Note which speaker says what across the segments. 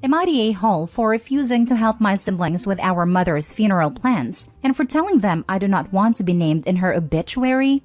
Speaker 1: Am I the a-hole for refusing to help my siblings with our mother's funeral plans and for telling them I do not want to be named in her obituary?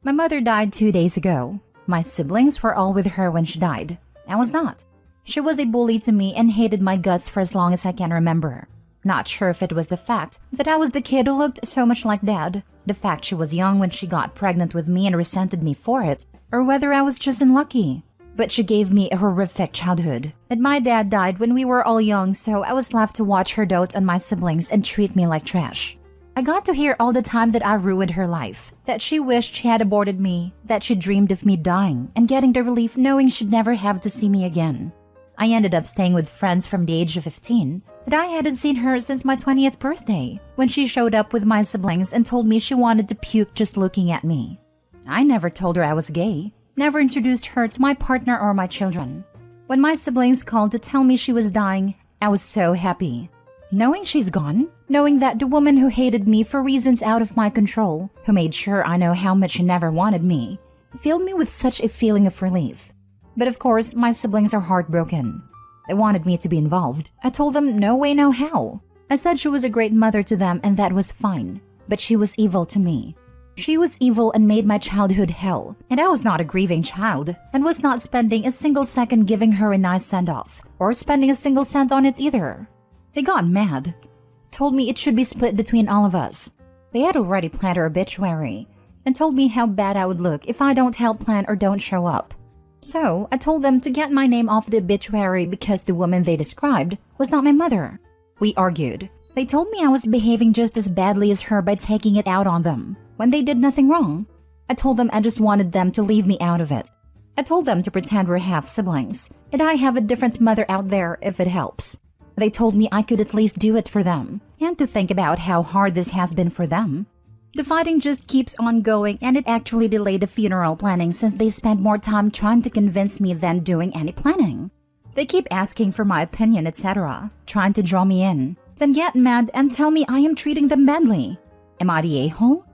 Speaker 1: My mother died 2 days ago. My siblings were all with her when she died. I was not. She was a bully to me and hated my guts for as long as I can remember. Not sure if it was the fact that I was the kid who looked so much like Dad, the fact she was young when she got pregnant with me and resented me for it, or whether I was just unlucky. But she gave me a horrific childhood. And my dad died when we were all young, so I was left to watch her dote on my siblings and treat me like trash. I got to hear all the time that I ruined her life, that she wished she had aborted me, that she dreamed of me dying and getting the relief knowing she'd never have to see me again. I ended up staying with friends from the age of 15, but I hadn't seen her since my 20th birthday, when she showed up with my siblings and told me she wanted to puke just looking at me. I never told her I was gay. Never introduced her to my partner or my children. When my siblings called to tell me she was dying, I was so happy. Knowing she's gone, knowing that the woman who hated me for reasons out of my control, who made sure I know how much she never wanted me, filled me with such a feeling of relief. But of course, my siblings are heartbroken. They wanted me to be involved. I told them no way, no how. I said she was a great mother to them and that was fine. But she was evil to me. She was evil and made my childhood hell, and I was not a grieving child, and was not spending a single second giving her a nice send-off, or spending a single cent on it either. They got mad, told me it should be split between all of us. They had already planned her obituary, and told me how bad I would look if I don't help plan or don't show up. So I told them to get my name off the obituary because the woman they described was not my mother. We argued. They told me I was behaving just as badly as her by taking it out on them, when they did nothing wrong. I told them I just wanted them to leave me out of it. I told them to pretend we're half-siblings, and I have a different mother out there if it helps. They told me I could at least do it for them, and to think about how hard this has been for them. The fighting just keeps on going, and it actually delayed the funeral planning since they spent more time trying to convince me than doing any planning. They keep asking for my opinion, etc., trying to draw me in, then get mad and tell me I am treating them badly. Am I the a-hole?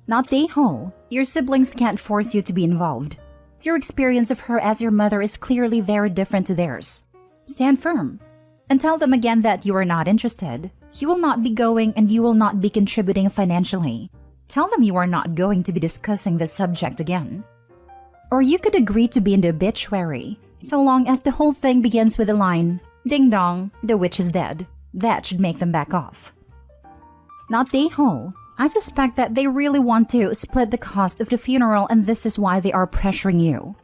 Speaker 1: Not the a-hole. Your siblings can't force you to be involved. Your experience of her as your mother is clearly very different to theirs. Stand firm. And tell them again that you are not interested. You will not be going and you will not be contributing financially. Tell them you are not going to be discussing this subject again. Or you could agree to be in the obituary, so long as the whole thing begins with the line, "Ding dong, the witch is dead." That should make them back off. Not the a-hole. I suspect that they really want to split the cost of the funeral and this is why they are pressuring you.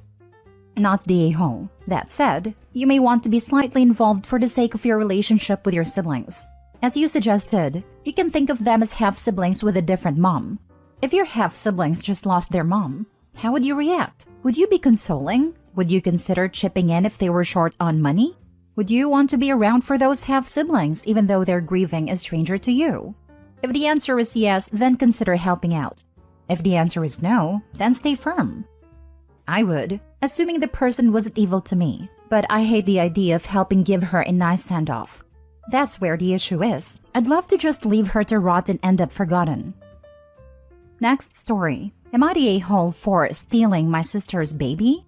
Speaker 1: Not the a-hole. That said, you may want to be slightly involved for the sake of your relationship with your siblings. As you suggested, you can think of them as half-siblings with a different mom. If your half-siblings just lost their mom, how would you react? Would you be consoling? Would you consider chipping in if they were short on money? Would you want to be around for those half-siblings even though they're grieving a stranger to you? If the answer is yes, then consider helping out. If the answer is no, then stay firm. I would, assuming the person wasn't evil to me, but I hate the idea of helping give her a nice send-off. That's where the issue is. I'd love to just leave her to rot and end up forgotten. Next story. Am I the a-hole for stealing my sister's baby?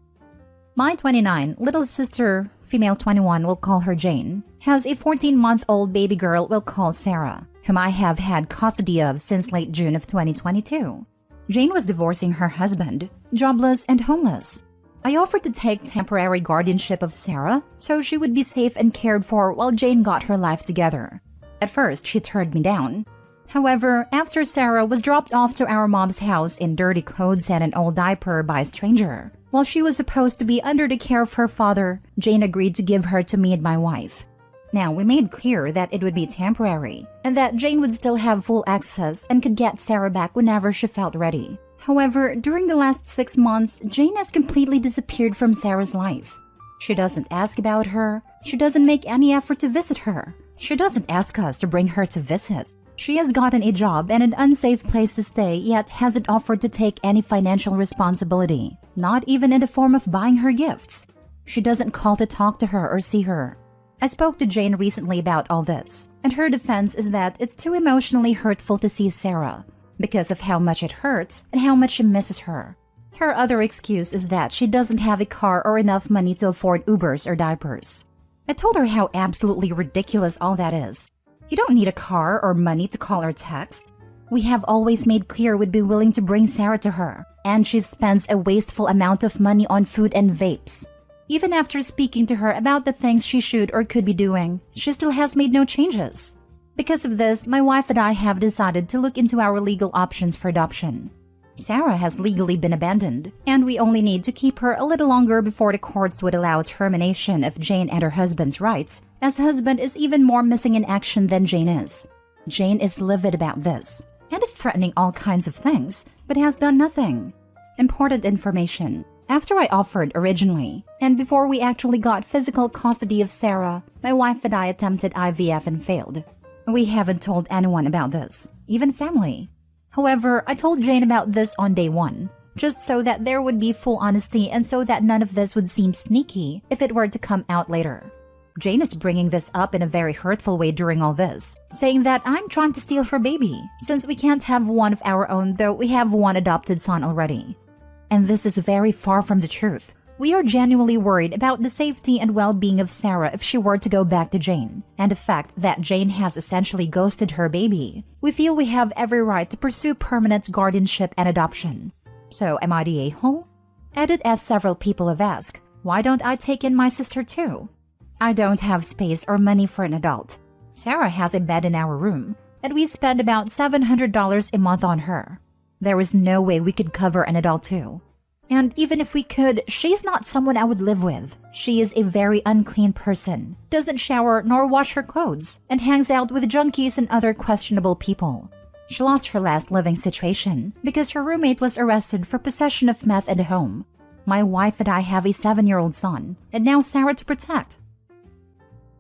Speaker 1: My 29 little sister, female 21, we'll call her Jane, has a 14-month-old baby girl we'll call Sarah, whom I have had custody of since late June of 2022. Jane was divorcing her husband, jobless and homeless. I offered to take temporary guardianship of Sarah so she would be safe and cared for while Jane got her life together. At first, she turned me down. However, after Sarah was dropped off to our mom's house in dirty clothes and an old diaper by a stranger, while she was supposed to be under the care of her father, Jane agreed to give her to me and my wife. Now, we made clear that it would be temporary, and that Jane would still have full access and could get Sarah back whenever she felt ready. However, during the last 6 months, Jane has completely disappeared from Sarah's life. She doesn't ask about her. She doesn't make any effort to visit her. She doesn't ask us to bring her to visit. She has gotten a job and an unsafe place to stay, yet hasn't offered to take any financial responsibility, not even in the form of buying her gifts. She doesn't call to talk to her or see her. I spoke to Jane recently about all this, and her defense is that it's too emotionally hurtful to see Sarah, because of how much it hurts and how much she misses her. Her other excuse is that she doesn't have a car or enough money to afford Ubers or diapers. I told her how absolutely ridiculous all that is. You don't need a car or money to call or text. We have always made clear we'd be willing to bring Sarah to her, and she spends a wasteful amount of money on food and vapes. Even after speaking to her about the things she should or could be doing, she still has made no changes. Because of this, my wife and I have decided to look into our legal options for adoption. Sarah has legally been abandoned, and we only need to keep her a little longer before the courts would allow termination of Jane and her husband's rights, as husband is even more missing in action than Jane is. Jane is livid about this, and is threatening all kinds of things, but has done nothing. Important information. After I offered originally, and before we actually got physical custody of Sarah, my wife and I attempted IVF and failed. We haven't told anyone about this, even family. However, I told Jane about this on day one, just so that there would be full honesty and so that none of this would seem sneaky if it were to come out later. Jane is bringing this up in a very hurtful way during all this, saying that I'm trying to steal her baby, since we can't have one of our own though we have one adopted son already. And this is very far from the truth. We are genuinely worried about the safety and well-being of Sarah if she were to go back to Jane, and the fact that Jane has essentially ghosted her baby. We feel we have every right to pursue permanent guardianship and adoption. So am I the a-hole? Edit, as several people have asked, why don't I take in my sister too? I don't have space or money for an adult. Sarah has a bed in our room, and we spend about $700 a month on her. There is no way we could cover an adult too. And even if we could, she's not someone I would live with. She is a very unclean person, doesn't shower nor wash her clothes, and hangs out with junkies and other questionable people. She lost her last living situation because her roommate was arrested for possession of meth at home. My wife and I have a 7-year-old son, and now Sarah to protect.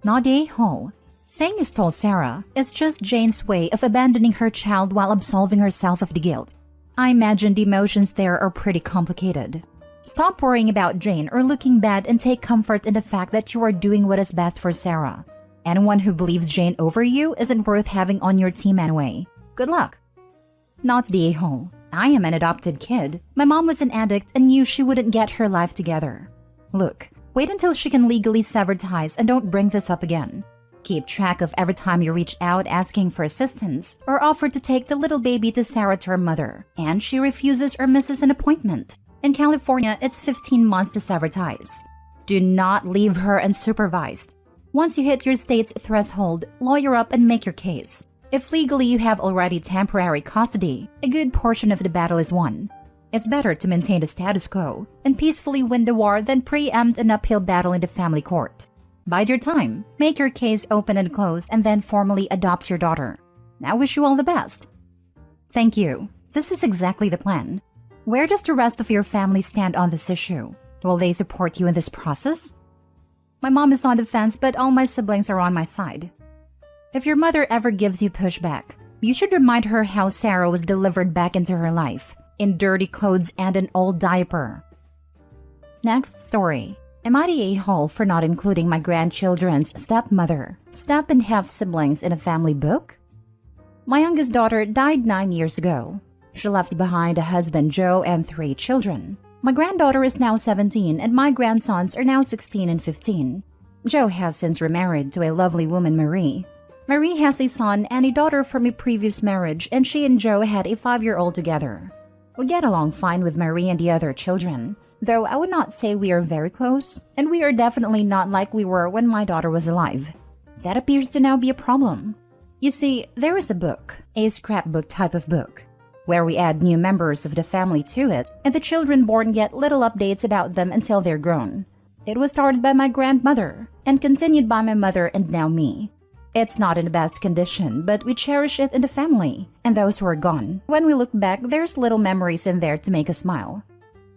Speaker 1: Not the a-hole. Saying you stole Sarah is just Jane's way of abandoning her child while absolving herself of the guilt. I imagine the emotions there are pretty complicated. Stop worrying about Jane or looking bad and take comfort in the fact that you are doing what is best for Sarah. Anyone who believes Jane over you isn't worth having on your team anyway. Good luck. Not the a-hole. I am an adopted kid. My mom was an addict and knew she wouldn't get her life together. Look, wait until she can legally sever ties and don't bring this up again. Keep track of every time you reach out asking for assistance or offer to take the little baby to Sarah to her mother, and she refuses or misses an appointment. In California, it's 15 months to sever ties. Do not leave her unsupervised. Once you hit your state's threshold, lawyer up and make your case. If legally you have already temporary custody, a good portion of the battle is won. It's better to maintain the status quo and peacefully win the war than preempt an uphill battle in the family court. Bide your time, make your case open and close, and then formally adopt your daughter. I wish you all the best. Thank you. This is exactly the plan. Where does the rest of your family stand on this issue? Will they support you in this process? My mom is on the fence, but all my siblings are on my side. If your mother ever gives you pushback, you should remind her how Sarah was delivered back into her life, in dirty clothes and an old diaper. Next story. Am I the a-hole for not including my grandchildren's stepmother, step and half siblings in a family book? My youngest daughter died 9 years ago. She left behind a husband, Joe, and 3 children. My granddaughter is now 17 and my grandsons are now 16 and 15. Joe has since remarried to a lovely woman, Marie. Marie has a son and a daughter from a previous marriage, and she and Joe had a 5-year-old together. We get along fine with Marie and the other children, though I would not say we are very close, and we are definitely not like we were when my daughter was alive. That appears to now be a problem. You see, there is a book, a scrapbook type of book, where we add new members of the family to it, and the children born get little updates about them until they're grown. It was started by my grandmother, and continued by my mother and now me. It's not in the best condition, but we cherish it in the family, and those who are gone. When we look back, there's little memories in there to make us smile.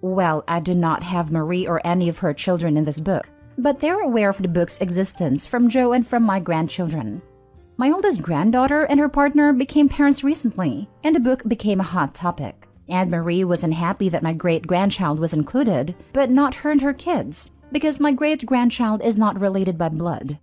Speaker 1: Well, I do not have Marie or any of her children in this book, but they're aware of the book's existence from Joe and from my grandchildren. My oldest granddaughter and her partner became parents recently, and the book became a hot topic. And Marie was unhappy that my great-grandchild was included, but not her and her kids, because my great-grandchild is not related by blood.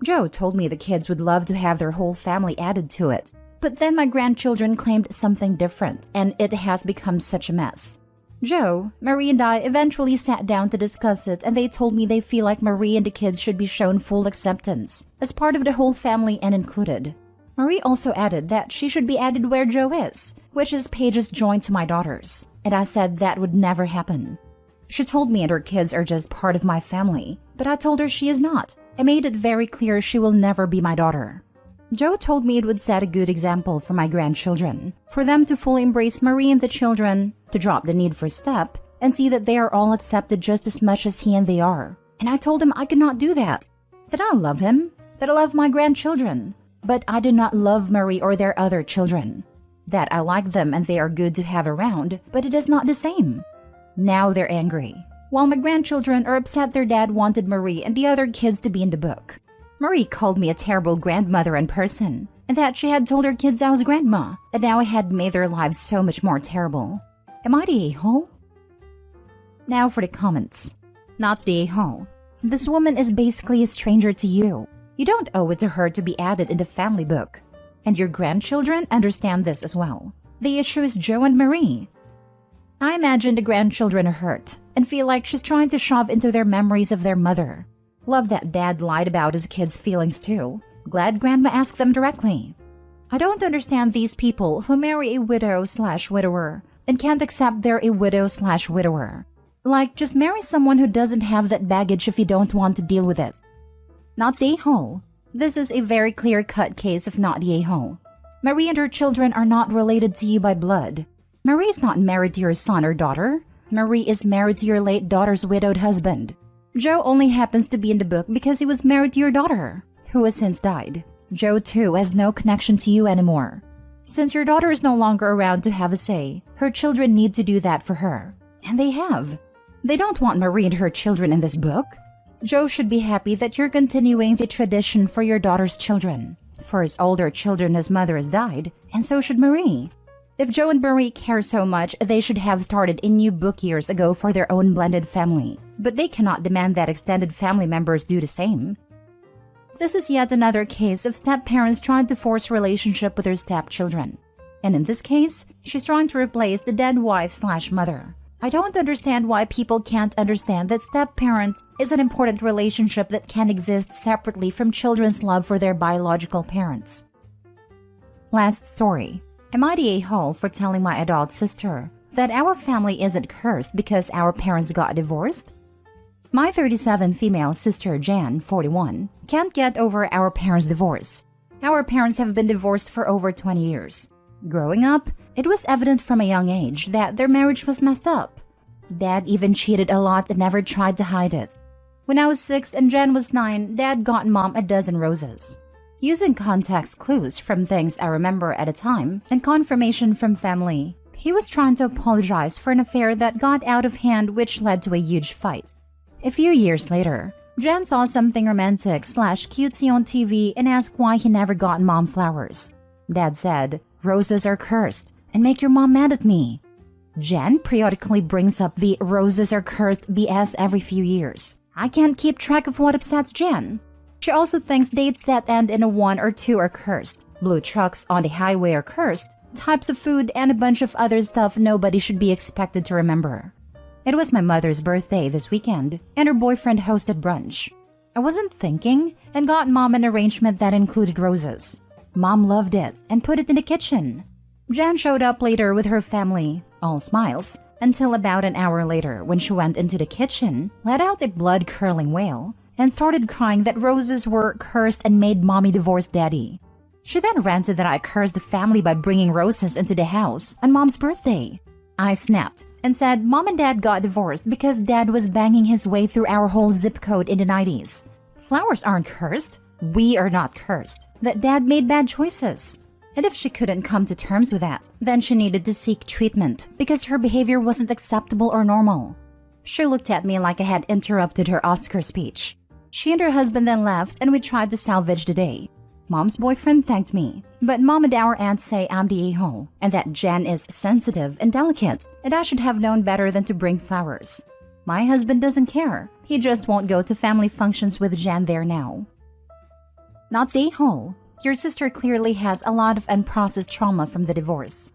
Speaker 1: Joe told me the kids would love to have their whole family added to it, but then my grandchildren claimed something different, and it has become such a mess. Joe, Marie and I eventually sat down to discuss it, and they told me they feel like Marie and the kids should be shown full acceptance as part of the whole family and included. Marie also added that she should be added where Joe is, which is pages joined to my daughters, and I said that would never happen. She told me and her kids are just part of my family, but I told her she is not. I made it very clear she will never be my daughter. Joe told me it would set a good example for my grandchildren, for them to fully embrace Marie and the children, to drop the need for step, and see that they are all accepted just as much as he and they are. And I told him I could not do that. That I love him, that I love my grandchildren, but I do not love Marie or their other children. That I like them and they are good to have around, but it is not the same. Now they're angry, while my grandchildren are upset their dad wanted Marie and the other kids to be in the book. Marie called me a terrible grandmother in person, and that she had told her kids I was grandma, and now I had made their lives so much more terrible. Am I the a-hole? Now for the comments. Not the a-hole. This woman is basically a stranger to you. You don't owe it to her to be added in the family book. And your grandchildren understand this as well. The issue is Joe and Marie. I imagine the grandchildren are hurt and feel like she's trying to shove into their memories of their mother. Love that dad lied about his kids' feelings too. Glad grandma asked them directly. I don't understand these people who marry a widow/widower and can't accept they're a widow/widower. Like, just marry someone who doesn't have that baggage if you don't want to deal with it. Not the a-hole. This is a very clear-cut case of not the a-hole. Marie and her children are not related to you by blood. Marie is not married to your son or daughter. Marie is married to your late daughter's widowed husband. Joe only happens to be in the book because he was married to your daughter, who has since died. Joe, too, has no connection to you anymore. Since your daughter is no longer around to have a say, her children need to do that for her. And they have. They don't want Marie and her children in this book. Joe should be happy that you're continuing the tradition for your daughter's children. For his older children, his mother has died, and so should Marie. If Joe and Marie care so much, they should have started a new book years ago for their own blended family. But they cannot demand that extended family members do the same. This is yet another case of step-parents trying to force relationship with their stepchildren. And in this case, she's trying to replace the dead wife/mother. I don't understand why people can't understand that step-parent is an important relationship that can exist separately from children's love for their biological parents. Last story. Am I the a-hole for telling my adult sister that our family isn't cursed because our parents got divorced? My 37 female sister Jan, 41, can't get over our parents' divorce. Our parents have been divorced for over 20 years. Growing up, it was evident from a young age that their marriage was messed up. Dad even cheated a lot and never tried to hide it. When I was 6 and Jan was 9, Dad got Mom a dozen roses. Using context clues from things I remember at a time and confirmation from family, he was trying to apologize for an affair that got out of hand, which led to a huge fight. A few years later, Jan saw something romantic/cutesy on TV and asked why he never got Mom flowers. Dad said, "Roses are cursed and make your mom mad at me." Jan periodically brings up the "roses are cursed" BS every few years. I can't keep track of what upsets Jan. She also thinks dates that end in a 1 or 2 are cursed. Blue trucks on the highway are cursed. Types of food and a bunch of other stuff nobody should be expected to remember. It was my mother's birthday this weekend, and her boyfriend hosted brunch. I wasn't thinking and got Mom an arrangement that included roses. Mom loved it and put it in the kitchen. Jan showed up later with her family, all smiles, until about an hour later when she went into the kitchen, let out a blood-curdling wail, and started crying that roses were cursed and made Mommy divorce Daddy. She then ranted that I cursed the family by bringing roses into the house on Mom's birthday. I snapped and said Mom and Dad got divorced because Dad was banging his way through our whole zip code in the 90s. Flowers aren't cursed. We are not cursed. That Dad made bad choices. And if she couldn't come to terms with that, then she needed to seek treatment because her behavior wasn't acceptable or normal. She looked at me like I had interrupted her Oscar speech. She and her husband then left and we tried to salvage the day. Mom's boyfriend thanked me, but Mom and our aunt say I'm the a-hole and that Jan is sensitive and delicate and I should have known better than to bring flowers. My husband doesn't care. He just won't go to family functions with Jan there now. Not the a-hole. Your sister clearly has a lot of unprocessed trauma from the divorce.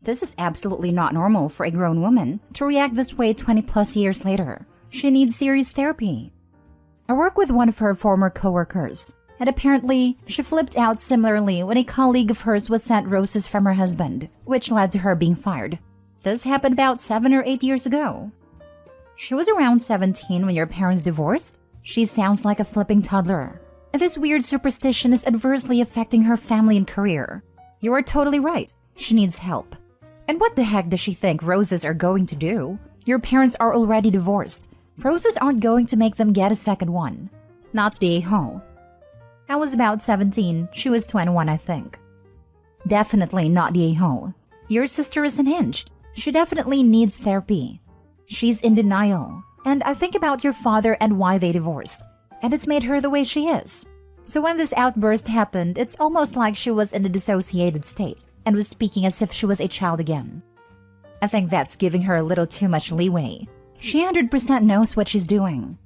Speaker 1: This is absolutely not normal for a grown woman to react this way 20 plus years later. She needs serious therapy. I work with one of her former coworkers, and apparently she flipped out similarly when a colleague of hers was sent roses from her husband, which led to her being fired. This happened about 7 or 8 years ago. She was around 17 when your parents divorced. She sounds like a flipping toddler. This weird superstition is adversely affecting her family and career. You are totally right. She needs help. And what the heck does she think roses are going to do? Your parents are already divorced. Roses aren't going to make them get a second one. Not the a-hole. I was about 17. She was 21, I think. Definitely not the a-hole. Your sister is unhinged. She definitely needs therapy. She's in denial. And I think about your father and why they divorced. And it's made her the way she is. So when this outburst happened, it's almost like she was in a dissociated state and was speaking as if she was a child again. I think that's giving her a little too much leeway. She 100% knows what she's doing.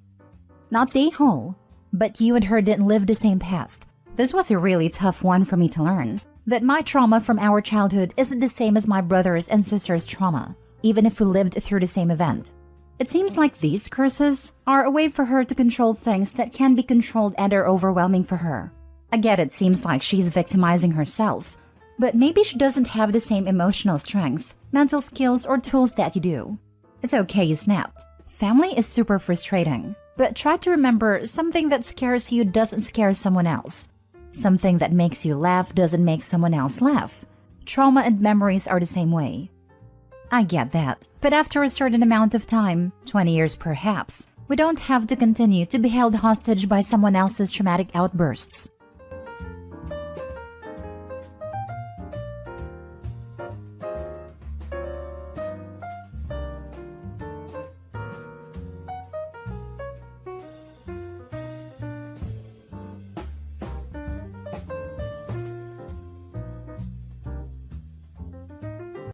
Speaker 1: Not the a-hole, but you and her didn't live the same past. This was a really tough one for me to learn. That my trauma from our childhood isn't the same as my brother's and sister's trauma, even if we lived through the same event. It seems like these curses are a way for her to control things that can be controlled and are overwhelming for her. I get it seems like she's victimizing herself, but maybe she doesn't have the same emotional strength, mental skills, or tools that you do. It's okay you snapped. Family is super frustrating, but try to remember something that scares you doesn't scare someone else. Something that makes you laugh doesn't make someone else laugh. Trauma and memories are the same way. I get that, but after a certain amount of time, 20 years perhaps, we don't have to continue to be held hostage by someone else's traumatic outbursts.